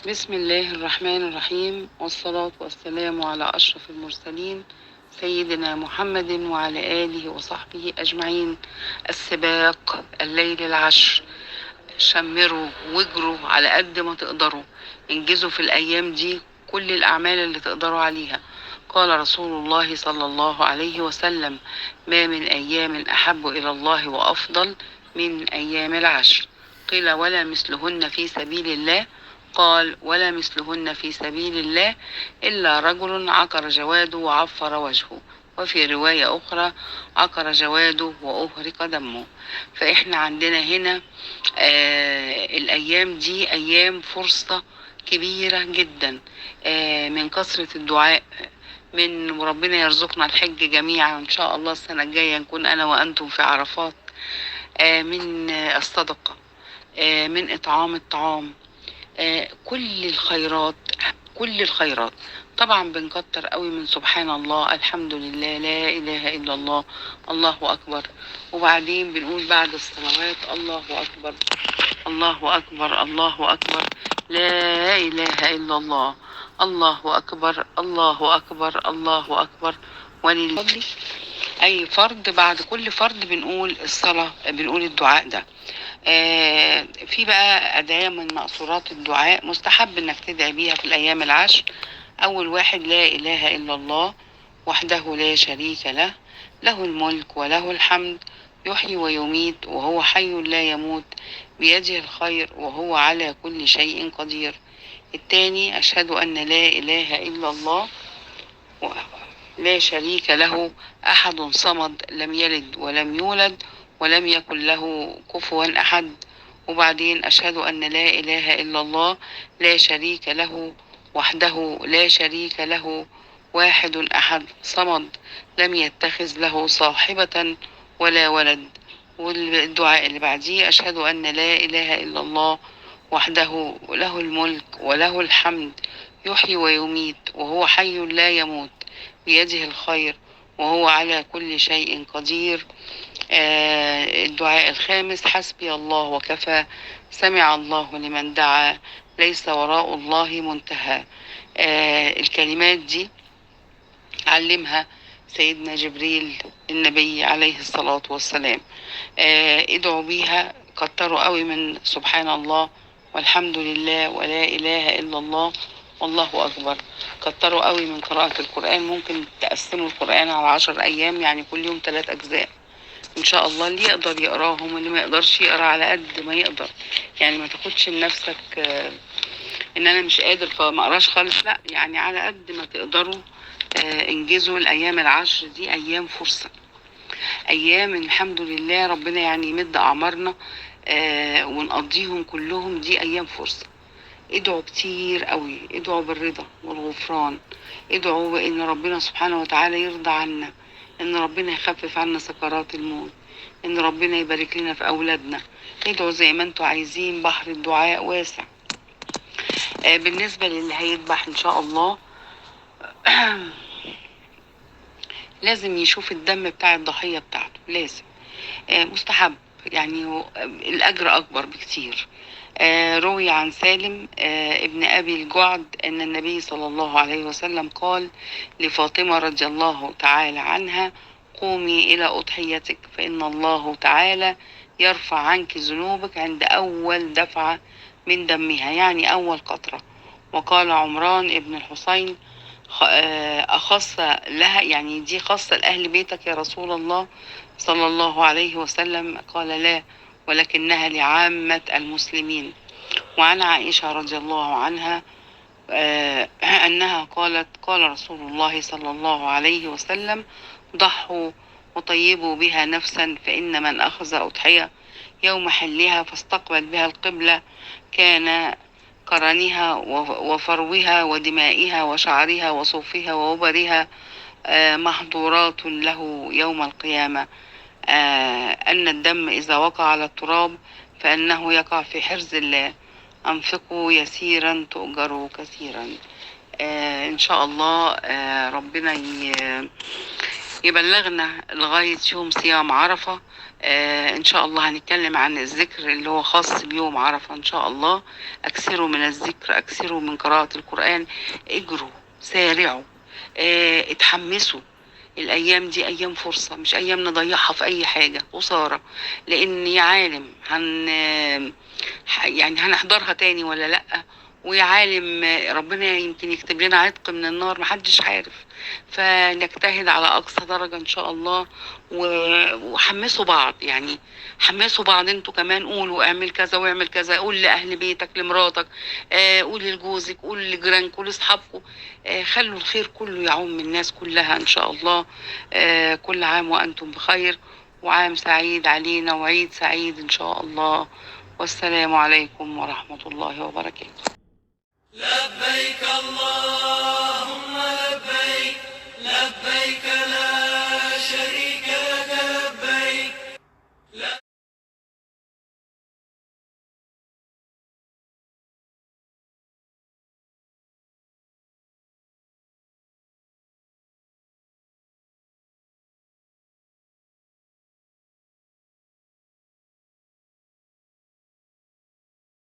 بسم الله الرحمن الرحيم، والصلاة والسلام على أشرف المرسلين سيدنا محمد وعلى آله وصحبه أجمعين. السباق الليل العشر، شمروا واجروا على قد ما تقدروا، انجزوا في الأيام دي كل الأعمال اللي تقدروا عليها. قال رسول الله صلى الله عليه وسلم: ما من أيام أحب إلى الله وأفضل من أيام العشر. قيل: ولا مثلهن في سبيل الله؟ قال: ولا مثلهن في سبيل الله إلا رجل عقر جواده وعفر وجهه. وفي رواية أخرى: عقر جواده وأهرق دمه. فإحنا عندنا هنا الأيام دي أيام فرصة كبيرة جدا، من كثرة الدعاء، من ربنا يرزقنا الحج جميعا إن شاء الله السنة الجاية نكون أنا وأنتم في عرفات، من الصدقة، من إطعام الطعام، كل الخيرات، كل الخيرات. طبعا بنكتر قوي من سبحان الله، الحمد لله، لا إله إلا الله، الله أكبر. وبعدين بنقول بعد الصلوات: الله أكبر، الله أكبر، الله أكبر، لا إله إلا الله، الله أكبر، الله أكبر، الله أكبر. ولله أي فرد، بعد كل فرد بنقول الصلاة، بنقول الدعاء ده. في بقى أدعية من مقصورات الدعاء مستحب إنك تدعي بيها في الأيام العشر. أول واحد: لا إله إلا الله وحده لا شريك له، له الملك وله الحمد، يحيي ويميت وهو حي لا يموت، بيده الخير وهو على كل شيء قدير. الثاني: أشهد أن لا إله إلا الله لا شريك له، أحد صمد، لم يلد ولم يولد ولم يكن له كفوا أحد. وبعدين: أشهد أن لا إله إلا الله لا شريك له وحده لا شريك له، واحد أحد صمد، لم يتخذ له صاحبة ولا ولد. والدعاء اللي بعديه: أشهد أن لا إله إلا الله وحده له الملك وله الحمد، يحيي ويميت وهو حي لا يموت، بيده الخير وهو على كل شيء قدير. الدعاء الخامس: حسبي الله وكفى، سمع الله لمن دعا، ليس وراء الله منتهى. الكلمات دي علمها سيدنا جبريل النبي عليه الصلاة والسلام. ادعوا بيها، كتروا قوي من سبحان الله والحمد لله ولا إله إلا الله والله أكبر. كتروا قوي من قراءة القرآن، ممكن تقسموا القرآن على 10 أيام، يعني كل يوم 3 أجزاء إن شاء الله. اللي يقدر يقراهم واللي ما يقدرش يقرا على قد ما يقدر. يعني ما تاخدش لنفسك إن أنا مش قادر فما أقراش خالص، لا، يعني على قد ما تقدروا انجزوا. الأيام العشر دي أيام فرصة، أيام الحمد لله ربنا يعني يمد أعمارنا ونقضيهم كلهم. دي أيام فرصة. ادعوا كتير قوي، ادعوا بالرضا والغفران، ادعوا بأن ربنا سبحانه وتعالى يرضى عنا، ان ربنا يخفف عنا سكرات الموت، ان ربنا يبارك لنا في أولادنا. ادعوا زي ما انتوا عايزين، بحر الدعاء واسع. بالنسبة للي هيذبح إن شاء الله لازم يشوف الدم بتاع الضحية بتاعته، لازم. مستحب، يعني الأجر أكبر بكتير. روي عن سالم ابن أبي الجعد أن النبي صلى الله عليه وسلم قال لفاطمة رضي الله تعالى عنها: قومي إلى أضحيتك، فإن الله تعالى يرفع عنك ذنوبك عند أول دفعة من دمها، يعني أول قطرة. وقال عمران ابن الحسين: أخص لها، يعني دي خاصة لأهل بيتك يا رسول الله صلى الله عليه وسلم؟ قال: لا، ولكنها لعامة المسلمين. وعن عائشة رضي الله عنها أنها قالت: قال رسول الله صلى الله عليه وسلم: ضحوا وطيبوا بها نفسا، فإن من أخذ أضحية يوم حلها فاستقبل بها القبلة كان قرنها وفروها ودمائها وشعرها وصوفها ووبرها محظورات له يوم القيامة. أن الدم إذا وقع على التراب فإنه يقع في حرز الله. أنفقوا يسيرا تؤجروا كثيرا. إن شاء الله ربنا يبلغنا لغاية يوم صيام عرفة. إن شاء الله هنتكلم عن الذكر اللي هو خاص بيوم عرفة إن شاء الله. أكثروا من الذكر، أكثروا من قراءة القرآن، اجروا، سارعوا، اتحمسوا. الأيام دي أيام فرصة، مش أيام نضيعها في أي حاجة خسارة. لأن يا عالم يعني هنحضرها تاني ولا لأ. ويا عالم ربنا يمكن يكتب لنا عتق من النار، محدش عارف. فنجتهد على أقصى درجة إن شاء الله. وحمسوا بعض يعني، حمسوا بعض. انتوا كمان قولوا اعمل كذا واعمل كذا، قول لأهل بيتك، لمراتك، قول لجوزك، قول لجيرانك، قول لأصحابكم. خلوا الخير كله يعم الناس كلها إن شاء الله. كل عام وأنتم بخير، وعام سعيد علينا وعيد سعيد إن شاء الله. والسلام عليكم ورحمة الله وبركاته. لبيك الله